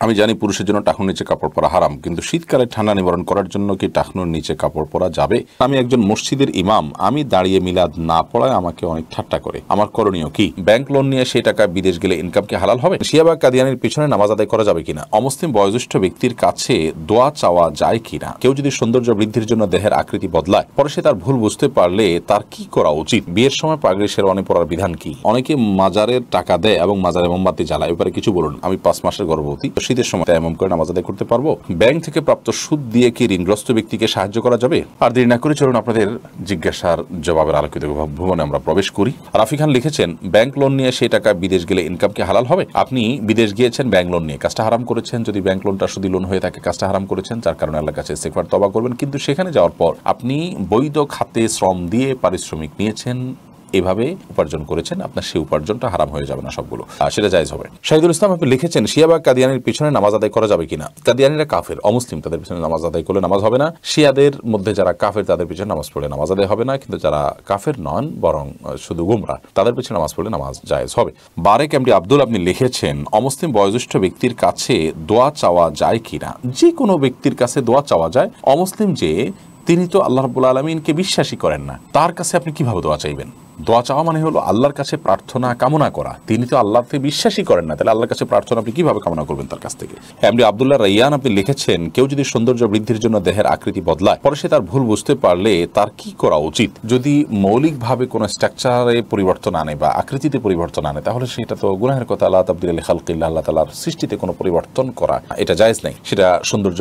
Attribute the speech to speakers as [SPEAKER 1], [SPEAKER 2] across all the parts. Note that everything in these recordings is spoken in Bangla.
[SPEAKER 1] আমি জানি পুরুষের জন্য টাকনুর নিচে কাপড় পরা হারাম, কিন্তু শীতকালে ঠান্ডা নিবারণ করার জন্য কি টাকনুর নিচে কাপড় পরা যাবে? আমি একজন মসজিদের ইমাম, আমি দাঁড়িয়ে মিলাদ না পড়ায় আমাকে অনেক ঠাট্টা করে, আমার করণীয় কি? ব্যাংক লোন নিয়ে সেই টাকা বিদেশ গেলে ইনকাম কি হালাল হবে? শিয়া বা কাদিয়ানির পিছনে নামাজ আদায় করা যাবে কিনা? অমুসলিম বয়োজ্যেষ্ঠ ব্যক্তির কাছে দোয়া চাওয়া যায় কিনা? কেউ যদি সৌন্দর্য বৃদ্ধির জন্য দেহের আকৃতি বদলায়, পরে সে তার ভুল বুঝতে পারলে তার কি করা উচিত? বিয়ের সময় পাগড়ি শেরওয়ানি পরার বিধান কি? অনেকে মাজারের টাকা দেয় এবং মাজারে মোমবাতি জ্বালায়, এবারে কিছু বলুন। আমি 5 মাসের গর্ভবতী, শীতের সময় তায়াম্মুম করে নামাজ আদায় করতে পারবো? ব্যাংক থেকে প্রাপ্ত সুদ দিয়ে কি ঋণগ্রস্ত ব্যক্তিকে সাহায্য করা যাবে? আর দেরি না করে চলুন আপনাদের জিজ্ঞাসার জবাবের আলোকিত ভুবনে আমরা প্রবেশ করি। রাফি খান লিখেছেন, ব্যাংক লোন নিয়ে সেই টাকা বিদেশ গেলে ইনকাম কি হালাল হবে? আপনি বিদেশ গিয়েছেন ব্যাংক লোন নিয়ে, কাজটা হারাম করেছেন। যদি ব্যাংক লোনটা সুদি লোন হয়ে থাকে, কাজটা হারাম করেছেন, যার কারণে আল্লাহর কাছে ইস্তিগফার তওবা করবেন। কিন্তু সেখানে যাওয়ার পর আপনি বৈধ খাতে শ্রম দিয়ে পারিশ্রমিক নিয়েছেন, এভাবে উপার্জন করেছেন, আপনার সেই উপার্জনটা হারাম হয়ে যাবে না, সবগুলো সেটা জায়েজ হবে। শাহিদুল ইসলাম আপনি লিখেছেন, শিয়া বা কাদিয়ানির পিছনে নামাজ আদায় করা যাবে কিনা? কাদিয়ানিরা কাফের, অমুসলিম, তাদের পিছনে নামাজ আদায় করলে নামাজ হবে না। শিয়াদের মধ্যে যারা কাফের তাদের পিছনে নামাজ পড়লে নামাজ আদায় হবে না, কিন্তু যারা কাফের নন বরং শুধু গুমরা, তাদের পিছনে নামাজ পড়লে নামাজ জায়েজ হবে। বারেক এমডি আব্দুল আপনি লিখেছেন, অমুসলিম বয়োজ্যেষ্ঠ ব্যক্তির কাছে দোয়া চাওয়া যায় কিনা? যে কোনো ব্যক্তির কাছে দোয়া চাওয়া যায়। অমুসলিম যে তিনি তো আল্লাহ রাব্বুল আলামিনকে বিশ্বাসই করেন না, তার কাছে আপনি কিভাবে দোয়া চাইবেন? দোয়া চাওয়া মানে হলো আল্লাহর কাছে প্রার্থনা কামনা করা। তিনি তো আল্লাহকে বিশ্বাসই করেন না, তাহলে আল্লাহর কাছে প্রার্থনা আপনি কিভাবে কামনা করবেন তার কাছ থেকে? এমডি আব্দুল্লাহ রাইয়ান আপনি লিখেছেন, কেউ যদি সৌন্দর্য বৃদ্ধির জন্য দেহের আকৃতি বদলায়, পরে সে তার ভুল বুঝতে পারলে তার কি করা উচিত? যদি মৌলিকভাবে কোনো স্ট্রাকচারে পরিবর্তন আনে বা আকৃতিতে পরিবর্তন আনে, তাহলে সেটা তো গুনাহের কথা। আল্লাহ তাবদীল খালকিল্লাহ, আল্লাহ তাআলার সৃষ্টিতে কোনো পরিবর্তন করা এটা জায়েজ নেই। সেটা সৌন্দর্য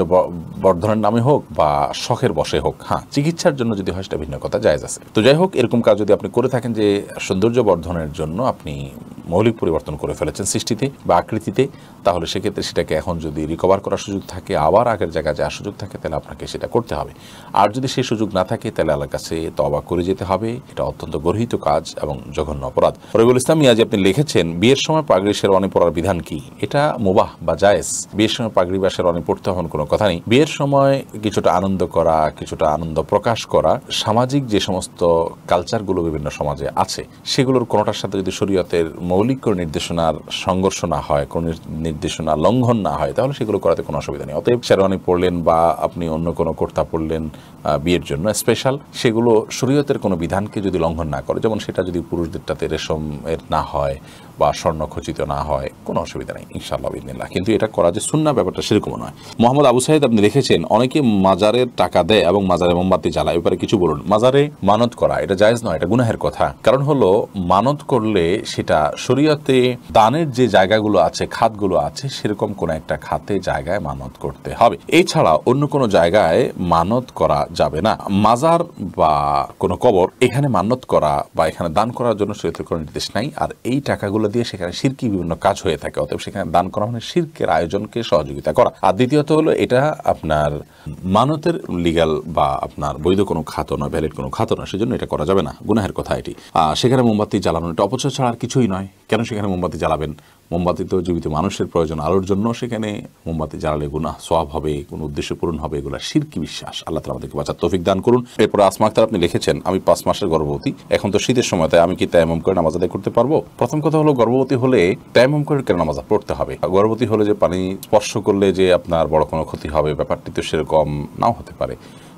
[SPEAKER 1] বর্ধনের নামে হোক বা শখের বশে হোক। হ্যাঁ, চিকিৎসার জন্য যদি হয় সেটা ভিন্ন কথা, জায়েজ আছে। তো যাই হোক, এরকম কাজ যদি আপনি করে থাকেন যে সৌন্দর্য বর্ধনের জন্য আপনি মৌলিক পরিবর্তন করে ফেলেছেন সৃষ্টিতে বা আকৃতিতে, তাহলে সেক্ষেত্রে সেটাকে এখন যদি রিকভার করার সুযোগ থাকে, আবার আগের জায়গায় যাওয়ার সুযোগ থাকে, তাহলে আপনাকে সেটা করতে হবে। আর যদি সেই সুযোগ না থাকে, তাহলে আল্লাহর কাছে তওবা করে যেতে হবে। এটা অত্যন্ত গর্হিত কাজ এবং জঘন্য অপরাধ। রবিউল ইসলাম মিয়াজি আপনি লিখেছেন, বিয়ের সময় পাগড়ি শেরওয়ানি পরার বিধান কি? এটা মুবাহ বা জায়েজ। বিয়ের সময় পাগড়ি বা শেরওয়ানি পড়তে হওয়ার কোনো কথা নেই। বিয়ের সময় কিছুটা আনন্দ করা, কিছুটা আনন্দ প্রকাশ করা, সামাজিক যে সমস্ত কালচারগুলো বিভিন্ন সমাজে আছে, সেগুলোর কোনোটার সাথে যদি শরীয়তের মৌলিক কোনো নির্দেশনার সংঘর্ষ না হয়, কোনো নির্দেশনা লঙ্ঘন না হয়, তাহলে সেগুলো করাতে কোনো অসুবিধা নেই। অতএব শেরওয়ানি পড়লেন বা আপনি অন্য কোনো কুর্তা পড়লেন বিয়ের জন্য স্পেশাল, সেগুলো শরীয়তের কোনো বিধানকে যদি লঙ্ঘন না করে, যেমন সেটা যদি পুরুষদেরটাতে রেশমের না হয় বা স্বর্ণখচিত না হয়, কোনো অসুবিধা নেই ইনশাআল্লাহ বিদিনিল্লাহ। কিন্তু এটা করা যে সুন্নাহ, ব্যাপারটা সেরকম নয়। মোহাম্মদ আবু সাইদ আপনি লিখেছেন, অনেকে মাজারের টাকা দেয় এবং মাজারে মোমবাতি জ্বালায়, এবারে কিছু বলুন। মাজারে মানত করা এটা জায়েজ নয়, এটা গুনাহের কথা। কারণ হলো, মানত করলে সেটা শরীয়তে দানের যে জায়গাগুলো আছে, খাতগুলো আছে, সেরকম কোন একটা খাতে জায়গায় মানত করতে হবে। এছাড়া অন্য কোনো জায়গায় মানত করা যাবে না। মাজার বা কোনো কবর, এখানে মানত করা বা এখানে দান করার জন্য শরীয়তের কোনো নির্দেশ নাই। আর এই টাকাগুলো দিয়ে সেখানে শিরকি বিভিন্ন কাজ হয়ে থাকে, অতএব সেখানে দান করা মানে শিরকের আয়োজনকে সহযোগিতা করা। আর দ্বিতীয়ত হলো, এটা আপনার মানতের লিগ্যাল বা আপনার বৈধ কোনো খাত নয়, ভ্যালিড কোনো খাত নয়, সেজন্য এটা করা যাবে না, গুনাহের কথা এটি। সেখানে মোমবাতি জ্বালানো এটা অপচয় ছাড়া আর কিছুই নয়। কেন সেখানে মোমবাতি জ্বালাবেন? মোমবাতি তো জীবিত মানুষের প্রয়োজন, আলোর জন্য। সেখানে মোমবাতি জ্বালালে গুনাহ সওয়াব হবে, কোন উদ্দেশ্য পূরণ হবে, এগুলো শিরকি বিশ্বাস। আল্লাহ তাআলা আমাদেরকে বাঁচার তৌফিক দান করুন। এরপর আসমা আক্তার আপনি লিখেছেন, আমি 5 মাসের গর্ভবতী, এখন তো শীতের সময়, তাই আমি কি তায়াম্মুম করে নামাজ আদায় করতে পারবো? প্রথম কথা হলো, গর্ভবতী হলে তায়াম্মুম করে কেন নামাজ পড়তে হবে? গর্ভবতী হলে যে পানি স্পর্শ করলে যে আপনার বড় কোনো ক্ষতি হবে, ব্যাপারটি তো সেরকম নাও হতে পারে।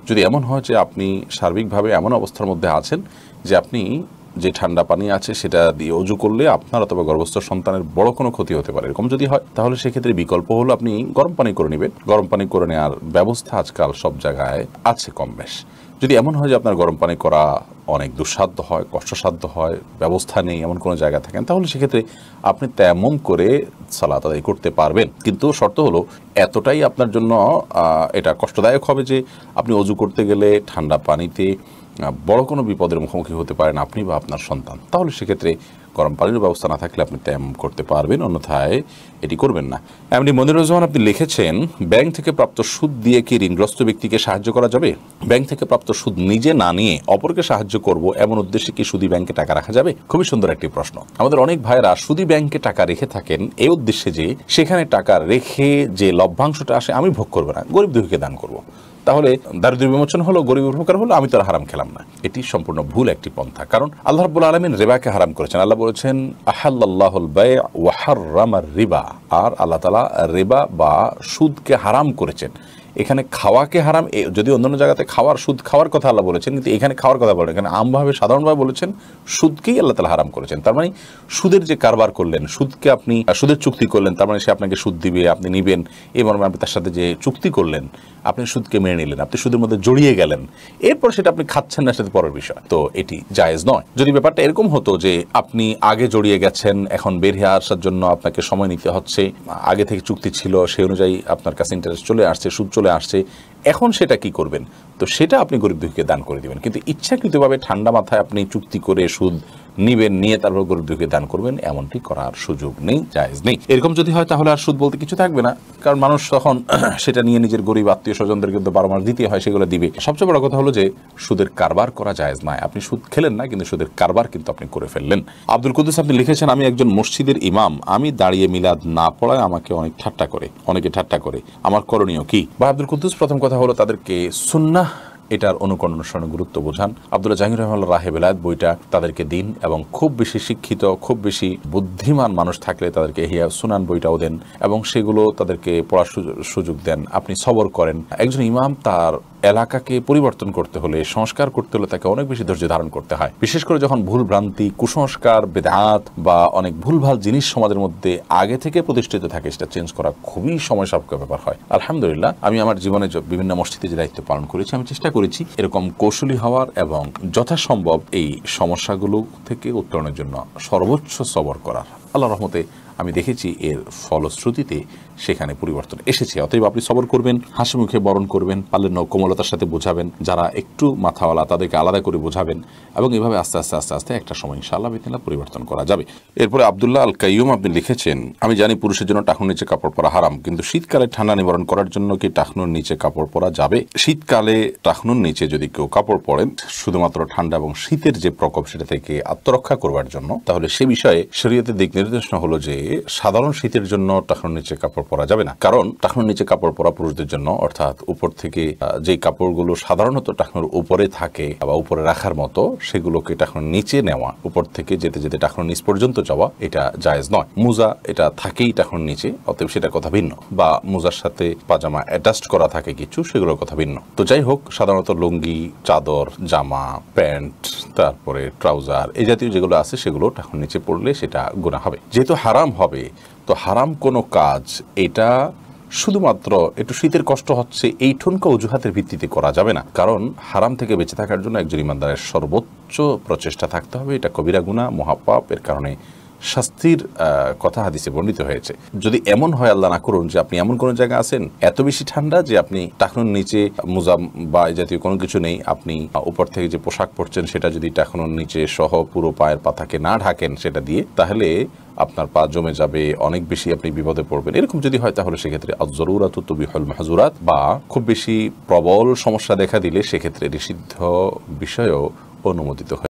[SPEAKER 1] যদি এমন হয় যে আপনি সার্বিকভাবে এমন অবস্থার মধ্যে আছেন যে আপনি যে ঠান্ডা পানি আছে সেটা দিয়ে অজু করলে আপনার অথবা গর্ভস্থ সন্তানের বড় কোনো ক্ষতি হতে পারে, এরকম যদি হয়, তাহলে সেক্ষেত্রে বিকল্প হলো আপনি গরম পানি করে নেবেন। গরম পানি করে নেওয়ার ব্যবস্থা আজকাল সব জায়গায় আছে কম বেশ। যদি এমন হয় যে আপনার গরম পানি করা অনেক দুঃসাধ্য হয়, কষ্টসাধ্য হয়, ব্যবস্থা নেই, এমন কোনো জায়গা থাকেন, তাহলে সেক্ষেত্রে আপনি তায়াম্মুম করে সালাত আদায় করতে পারবেন। কিন্তু শর্ত হলো, এতটাই আপনার জন্য এটা কষ্টদায়ক হবে যে আপনি অজু করতে গেলে ঠান্ডা পানিতে বড় কোনো বিপদের মুখোমুখি হতে পারেন আপনি বা আপনার সন্তান, তাহলে সেক্ষেত্রে গরম পানির ব্যবস্থা না থাকলে আপনি তায়াম্মুম করতে পারবেন, অন্যথায় এটি করবেন না। এমনি মনিরুজ্জামান আপনি লিখেছেন, ব্যাংক থেকে প্রাপ্ত সুদ দিয়ে কি ঋণগ্রস্ত ব্যক্তিকে সাহায্য করা যাবে? ব্যাংক থেকে প্রাপ্ত সুদ নিজে না নিয়ে অপরকে সাহায্য করব, এমন উদ্দেশ্যে কি সুদী ব্যাংকে টাকা রাখা যাবে? খুবই সুন্দর একটি প্রশ্ন। আমাদের অনেক ভাইরা সুদী ব্যাংকে টাকা রেখে থাকেন এই উদ্দেশ্যে যে সেখানে টাকা রেখে যে লভ্যাংশটা আসে আমি ভোগ করবো না, গরিব দুঃখীকে দান করব। তাহলে দারিদ্র্য বিমোচন হলো, গরিব উপকার হলো, আমি তো আর হারাম খেলাম না। এটি সম্পূর্ণ ভুল একটি পন্থা। কারণ আল্লাহ রাব্বুল আলামিন রিবাকে হারাম করেছেন। আল্লাহ বলেছেন আহাল্লাল্লাহুল বায়' ওয়া হাররামার রিবা, আর আল্লাহ তাআলা রিবা বা সুদকে হারাম করেছেন। এখানে খাওয়াকে হারাম, যদি অন্যান্য জায়গাতে সুদ খাওয়ার কথা আল্লাহ বলেছেন, কিন্তু এখানে খাওয়ার কথা বলেন, এখানে আমভাবে সাধারণভাবে বলেছেন সুদকেই আল্লাহ তাআলা হারাম করেছেন। তার মানে সুদের যে কারবার করলেন, সুদকে আপনি সুদের চুক্তি করলেন, তার মানে সে আপনাকে সুদ দিবে, আপনি নিবেন, এই মর্মে আপনি তার সাথে যে চুক্তি করলেন, আপনি সুদকে মেনে নিলেন, আপনি সুদের মধ্যে জড়িয়ে গেলেন, এরপর সেটা আপনি খাচ্ছেন না, সেটা পরের বিষয়। তো এটি জায়েজ নয়। যদি ব্যাপারটা এরকম হতো যে আপনি আগে জড়িয়ে গেছেন, এখন বের হয়ে আসার জন্য আপনাকে সময় নিতে হচ্ছে, আগে থেকে চুক্তি ছিল, সেই অনুযায়ী আপনার কাছে ইন্টারেস্ট চলে আসছে, সুদ চলে আসছে, এখন সেটা কি করবেন? তো সেটা আপনি গরিব দুঃখীকে দান করে দিবেন। কিন্তু ইচ্ছাকৃতভাবে ঠান্ডা মাথায় আপনি চুক্তি করে সুদ নিবেন, নিয়ে তারপর গরিব দুঃখীকে দান করবেন, এমনটি করার সুযোগ নেই, জায়েজ নেই। এরকম যদি হয় তাহলে আর সুদ বলতে কিছু থাকবে না, কারণ মানুষ তখন সেটা নিয়ে নিজের গরিব আত্মীয় স্বজনদের কিন্তু 12 মাস দিতে হয়, সেগুলো দিবে। সবচেয়ে বড় কথা হলো যে সুদের কারবার করা জায়েজ নয়। আপনি সুদ খেলেন না, কিন্তু সুদের কারবার কিন্তু আপনি করে ফেললেন। আব্দুল কুদ্দুস আপনি লিখেছেন, আমি একজন মসজিদের ইমাম, আমি দাঁড়িয়ে মিলাদ না পড়ায় আমাকে অনেকে ঠাট্টা করে, আমার করণীয় কি? বা আব্দুল কুদ্দুস, প্রথম কথা হলো তাদেরকে সুন্নাহ এটার অনুকরণ অনুসরণের গুরুত্ব বোঝান। আব্দুল্লাহ জাহির রহমানুল্লাহ রাহে বেলায়েত বইটা তাদেরকে দিন, এবং খুব বেশি শিক্ষিত, খুব বেশি বুদ্ধিমান মানুষ থাকলে তাদেরকে ইহয়া সুনান বইটাও দেন, এবং সেগুলো তাদেরকে পড়ার সুযোগ দেন। আপনি সবর করেন। একজন ইমাম তার এলাকাকে পরিবর্তন করতে হলে, সংস্কার করতে হলে তাকে অনেক বেশি ধৈর্য ধারণ করতে হয়। বিশেষ করে যখন ভুল ভ্রান্তি, কুসংস্কার, বেদাত বা অনেক ভুলভাল জিনিস সমাজের মধ্যে আগে থেকে প্রতিষ্ঠিত থাকে, সেটা চেঞ্জ করা খুবই সময় সাপেক্ষ ব্যাপার হয়। আলহামদুলিল্লাহ, আমি আমার জীবনে বিভিন্ন মসজিদে যে দায়িত্ব পালন করেছি, আমি চেষ্টা করেছি এরকম কৌশলী হওয়ার এবং যথাসম্ভব এই সমস্যাগুলো থেকে উত্তরণের জন্য সর্বোচ্চ সবর করার। আল্লাহর রহমতে আমি দেখেছি এর ফলশ্রুতিতে সেখানে পরিবর্তন এসেছে। অতএব আপনি সবর করবেন, হাসি মুখে বরণ করবেন, পারলে কোমলতার সাথে বোঝাবেন, যারা একটু মাথাওয়ালা তাদেরকে আলাদা করে বোঝাবেন, এবং এইভাবে আস্তে আস্তে আস্তে আস্তে একটা সময় ইনশাআল্লাহ বিদিনিল্লাহ পরিবর্তন করা যাবে। এরপরে আব্দুল্লাহ আল কাইয়ুম আপনি লিখেছেন, আমি জানি পুরুষের জন্য টাকনুর নিচে কাপড় পরা হারাম, কিন্তু শীতকালে ঠান্ডা নিবারণ করার জন্য কি টাকনুর নিচে কাপড় পরা যাবে? শীতকালে টাকনুর নিচে যদি কেউ কাপড় পরেন শুধুমাত্র ঠান্ডা এবং শীতের যে প্রকোপ সেটা থেকে আত্মরক্ষা করবার জন্য, তাহলে সে বিষয়ে শরীয়তের দিক নির্দেশনা হলো যে সাধারণ শীতের জন্য টাকনুর নিচে কাপড় পরা যাবে না। কারণ টাকনুর নিচে কাপড় পরা পুরুষদের জন্য, অর্থাৎ উপর থেকে যে কাপড়গুলো সাধারণত টাকনুর উপরে থাকে বা উপরে রাখার মতো, সেগুলোকে টাকনুর নিচে নেওয়া, উপর থেকে যেতে যেতে টাকনুর নিচ পর্যন্ত যাওয়া, এটা জায়েজ নয়। মোজা এটা থাকেই টাকনুর নিচে, অতএব সেটা কথা ভিন্ন। বা মোজার সাথে পাজামা অ্যাটাচড করা থাকে কিছু, সেগুলোর কথা ভিন্ন। তো যাই হোক, সাধারণত লুঙ্গি, চাদর, জামা, প্যান্ট, তারপরে ট্রাউজার, এই জাতীয় যেগুলো আছে সেগুলো টাকনুর নিচে পড়লে সেটা গুনাহ হবে। যেহেতু হারাম হবে, তো হারাম কোনো কাজ এটা শুধুমাত্র একটু শীতের কষ্ট হচ্ছে এই ঠুনকা অজুহাতের ভিত্তিতে করা যাবে না। কারণ হারাম থেকে বেঁচে থাকার জন্য একজন ইমানদারের সর্বোচ্চ প্রচেষ্টা থাকতে হবে। এটা কবিরা গুনাহ, মহাপাপ, এর কারণে শাস্তির কথা হাদিসে বর্ণিত হয়েছে। যদি এমন হয়, আল্লাহ না করুন, যে আপনি এমন কোনো জায়গা আছেন এত বেশি ঠান্ডা যে আপনি টাকনুর নিচে মোজা বা এই জাতীয় কোনো কিছু নেই, আপনি উপর থেকে যে পোশাক পরছেন সেটা যদি টাকনুর নিচে সহ পুরো পায়ের পাতাকে না ঢাকেন সেটা দিয়ে, তাহলে আপনার পা জমে যাবে, অনেক বেশি আপনি বিপদে পড়বেন। এরকম যদি হয় তাহলে সেক্ষেত্রে আয-যরুরাতু তুবিহুল মাহযুরাত, বা খুব বেশি প্রবল সমস্যা দেখা দিলে সেক্ষেত্রে নিষিদ্ধ বিষয়ও অনুমোদিত হয়।